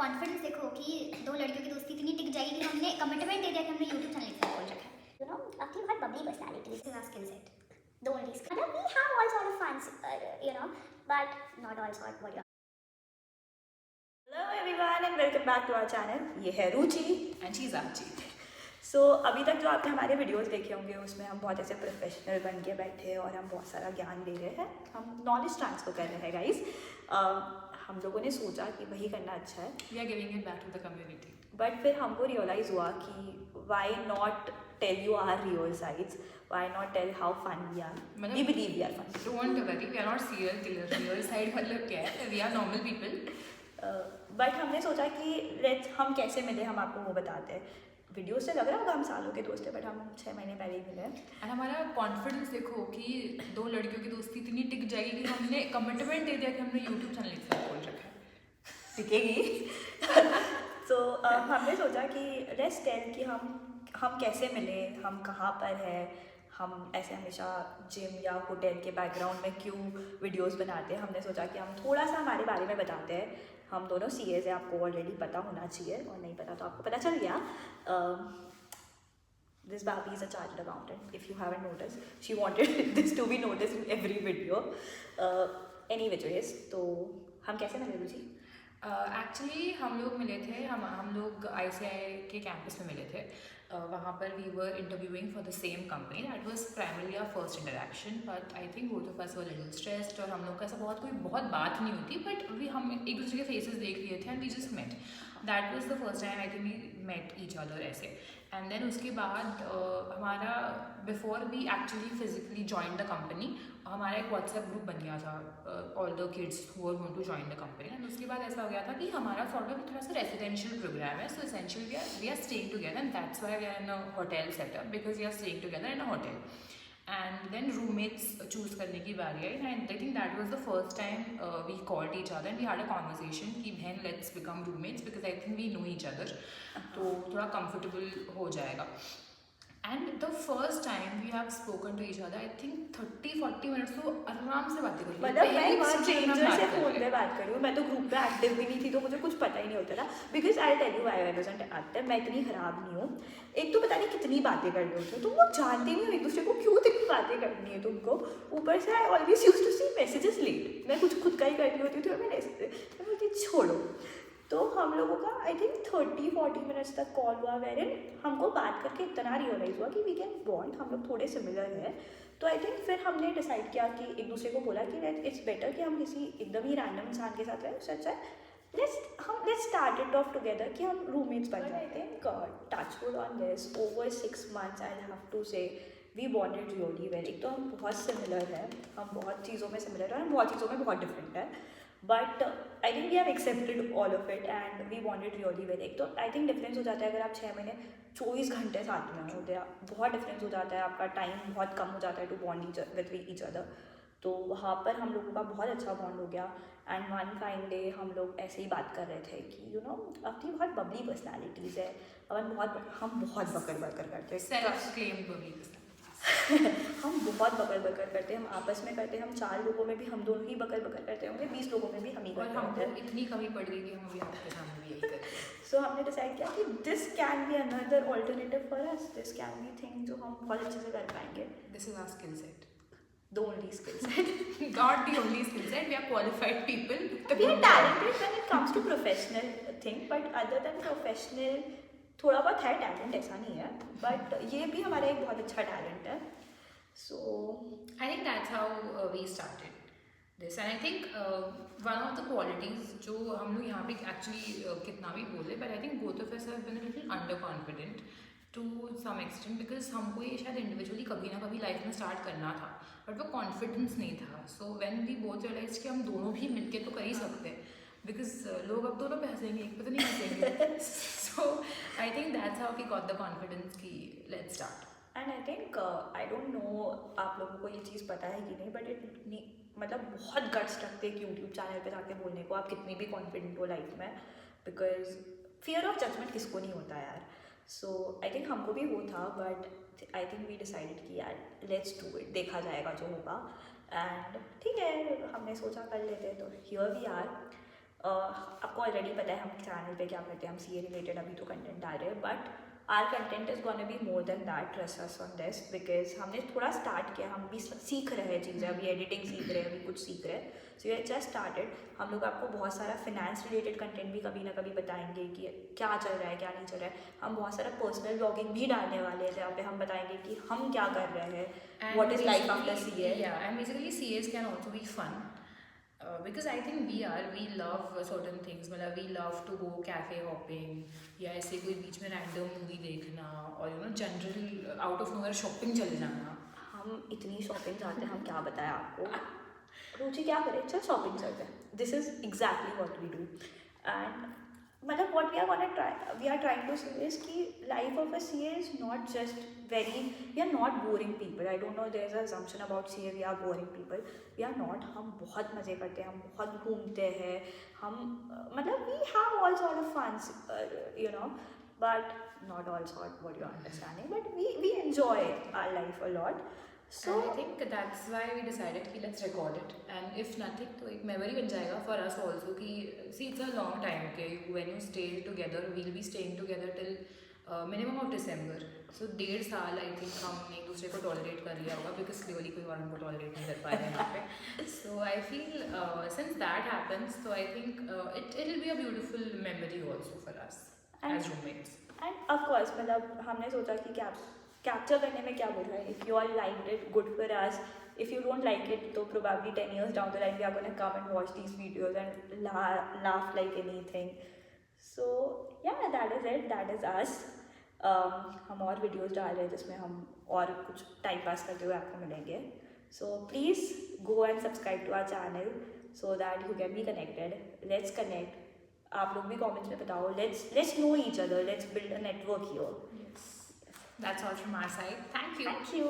Confidence देखो कि दो लड़कियों की दोस्ती इतनी टिक जाएगी कि हमने कमिटमेंट दे दिया कि हमने यूट्यूब चैनल एक साथ खोल रखा है. You know, आपकी बहुत bubbly personality is our skill set. The only skill. We have all sort of fun, but not all sort what you're. Hello everyone and welcome back to our channel. ये है Ruchi and she is Achi. So अभी तक जो आपने हमारे videos देखे होंगे उसमें हम बहुत ऐसे प्रोफेशनल बन के बैठे हैं और हम बहुत सारा ज्ञान दे रहे हैं, हम नॉलेज ट्रांसफर कर रहे हैं गाइस. हम लोगों ने सोचा कि वही करना अच्छा है. We are giving it back to the community. But फिर हमको रियलाइज़ हुआ कि why not tell you are real sides, why not tell how fun we are. We believe we are fun. Don't worry, we are not serial killers. Real side मतलब क्या है? We are normal people. But हमने सोचा कि हम कैसे मिले, हम आपको वो बताते हैं. वीडियो से लग रहा होगा हम सालों के दोस्त हैं, बट हम 6 महीने पहले ही मिले हैं. And हमारा कॉन्फिडेंस देखो कि दो लड़कियों की दोस्ती इतनी टिक जाएगी कि हमने कमिटमेंट दे दिया कि हमने यूट्यूब चैनल एक साथ खोल रखा है. टिकेगी. तो हमने सोचा कि लेट्स टेल कि हम कैसे मिले, हम कहाँ पर हैं, हम ऐसे हमेशा जिम या होटल के बैकग्राउंड में क्यों वीडियोस बनाते हैं. हमने सोचा कि हम थोड़ा सा हमारे बारे में बताते हैं. हम दोनों सीएस हैं, आपको ऑलरेडी पता होना चाहिए, और नहीं पता तो आपको पता चल गया. This Bhabhi is a chartered accountant. If you haven't noticed, she wanted this to be noticed in every video. Anyways, तो हम कैसे मिले रुचि? एक्चुअली हम लोग मिले थे, हम लोग ICI के कैंपस में मिले थे. वहाँ पर we were interviewing for the same company. That was primarily our first interaction, but I think both of us were little stressed और हम लोग का ऐसा बहुत बात नहीं होती, बट हम एक दूसरे के फेसेस देख लिए थे and we just met. That was the first time I think we met each other ऐसे. एंड देन उसके बाद हमारा before we actually physically join the company, हमारा एक व्हाट्सएप ग्रुप बन गया था, all the kids who are going to join the company. And उसके बाद ऐसा हो गया था कि हमारा सॉर्ट ऑफ थोड़ा सा रेसिडेंशियल प्रोग्राम है. So essentially we are staying together and that's why we are in a hotel setup, because we are staying together in a hotel. And then roommates choose करने की बारी आई, and I think that was the first time we called each other and we had a conversation कि बहन let's become roommates because I think we know each other, तो थोड़ा comfortable हो जाएगा. And the first time we have spoken to each other, I think 30-40 minutes तो आराम से बातें करी. मतलब मैं स्ट्रेंजर से फोन पे बात कर रही हूँ. मैं तो ग्रुप पे एक्टिव भी नहीं थी, तो मुझे कुछ पता ही नहीं होता था. Because I tell you I wasn't active. मैं इतनी खराब नहीं हूँ. एक तो पता नहीं कितनी बातें कर रहे होते, तो वो जानते नहीं हो एक दूसरे को क्यों इतनी बातें करनी है तुमको. ऊपर से I always use to see messages late. मैं कुछ खुद का ही कर रही होती थी और मैं बोलती छोड़ो. तो हम लोगों का आई थिंक 30-40 मिनट्स तक कॉल हुआ, वेरिन हमको बात करके इतना रियलाइज़ हुआ कि वी कैन बॉन्ड, हम लोग थोड़े सिमिलर हैं. तो आई थिंक फिर हमने डिसाइड किया कि एक दूसरे को बोला कि इट्स बेटर कि हम किसी एकदम ही रैंडम इंसान के साथ रहें. उससे अच्छा है let's start it off together कि हम रूममेट्स बन जाए. I think touchwood on this over 6 months I have to say we bonded really well. एक तो हम बहुत सिमिलर हैं, हम बहुत चीज़ों में सिमिलर हैं, हम बहुत चीज़ों में बहुत डिफरेंट है. But I think we have accepted all of it and we bonded really well. एक तो आई थिंक डिफरेंस हो जाता है अगर आप 6 महीने 24 घंटे साथ में होते हैं, बहुत डिफरेंस हो जाता है. आपका टाइम बहुत कम हो जाता है to bond with each other. तो वहाँ पर हम लोगों का बहुत अच्छा बॉन्ड हो गया. एंड वन फाइन डे हम लोग ऐसे ही बात कर रहे थे कि यू नो अपनी बहुत बबली पर्सनैलिटीज़ है और हम बहुत बकर करते हैं. Self claimed Babli. हम बहुत बकर करते हैं, हम आपस में करते हैं. हम 4 लोगों में भी हम दोनों ही बकर करते होंगे, 20 लोगों में भी हम ही करते होंगे. इतनी कमी पड़ गई कि हम अभी आपके सामने भी यही करते हैं. सो हमने डिसाइड किया कि this can be another alternative for us. This can be thing जो हम बहुत अच्छे से कर पाएंगे. This is our skill set. The only skill set. Not the only skill set. We are qualified people. We are talented when it comes to professional thing, but other than professional थोड़ा बहुत है talent, ऐसा नहीं है. But ये भी हमारा एक बहुत अच्छा टैलेंट है. So I think that's how we started this, and I think one of the qualities जो हम लोग यहाँ पे actually कितना भी बोले, but I think both of us have been a little underconfident to some extent because हमको ये शायद इंडिविजुअली कभी ना कभी लाइफ में स्टार्ट करना था, बट वो कॉन्फिडेंस नहीं था. So when we both realize कि हम दोनों भी मिलके तो कर ही सकते हैं, बिकॉज लोग अब दोनों पे हंसेंगे, एक पे तो नहीं हंसेंगे. So I think that's how we got the confidence कि let's start. And I think I don't know आप लोगों को ये चीज़ पता है कि नहीं, बट इट मतलब बहुत गट्स रखते हैं कि यूट्यूब चैनल पे जाके बोलने को, आप कितनी भी कॉन्फिडेंट हो लाइफ में. बिकॉज फियर ऑफ जजमेंट किसको नहीं होता यार. सो आई थिंक हमको भी वो था, but I think we decided कि यार लेट्स डू इट, देखा जाएगा जो होगा. एंड ठीक है, हमने सोचा कर लेते, तो हियर वी आर. आपको ऑलरेडी पता है हम चैनल पे क्या करते हैं, हम CA रिलेटेड अभी तो कंटेंट डाल रहे हैं, but our content is gonna be more than that, trust us on this, because हमने थोड़ा स्टार्ट किया, हम भी सीख रहे हैं चीज़ें, अभी एडिटिंग सीख रहे हैं, अभी कुछ सीख रहे हैं, सो ये जस्ट स्टार्टेड. हम लोग आपको बहुत सारा फिनेंस रिलेटेड कंटेंट भी कभी ना कभी बताएंगे कि क्या चल रहा है क्या नहीं चल रहा है. हम बहुत सारा पर्सनल ब्लॉगिंग भी डालने वाले हैं जहाँ पे हम बताएंगे कि हम क्या कर रहे हैं, what is life after CA. Yeah, and basically CAs can also be fun. Because I think we love certain things. मतलब we love to go cafe hopping या ऐसे कोई बीच में random movie देखना और general out of nowhere shopping चले जाना. हम इतनी शॉपिंग जाते हैं, हम क्या बताएं आपको. रुचि क्या करें, चल शॉपिंग चलते हैं. This is exactly what we do. And मतलब what we are trying to say is कि life of a CA is not just we are not boring people. I don't know, there is an assumption about CA we are boring people. We are not. हम बहुत मज़े करते हैं, हम बहुत घूमते हैं, हम मतलब we have all sort of funs, but not all sort what you are understanding, but we enjoy our life a lot. So I think that's why we decided कि let's record it, and if nothing तो एक memory बन जाएगा for us also कि see it's a long time, okay, when you stay together, we'll be staying together till minimum of December, so 1.5 साल I think हमने एक दूसरे को tolerate कर लिया होगा because clearly कोई और हमको tolerate नहीं कर पाएगा यहाँ पे. So I feel since that happens, so I think it'll be a beautiful memory also for us as roommates. And of course मतलब हमने सोचा कि कैप्चर करने में क्या बुरा है. If you are like it, good for us. If you don't like it तो probably 10 years down the line we are going to come and watch these videos and laugh like anything. So yeah, that is it, that is us. हम और videos डाल रहे हैं जिसमें हम और कुछ टाइम पास करते हुए आपको मिलेंगे. So please go and subscribe to our channel so that you can be connected. Let's connect. आप लोग भी कमेंट्स में बताओ. Let's know each other. Let's build a network here. Yes, that's all from our side. Thank you. Thank you.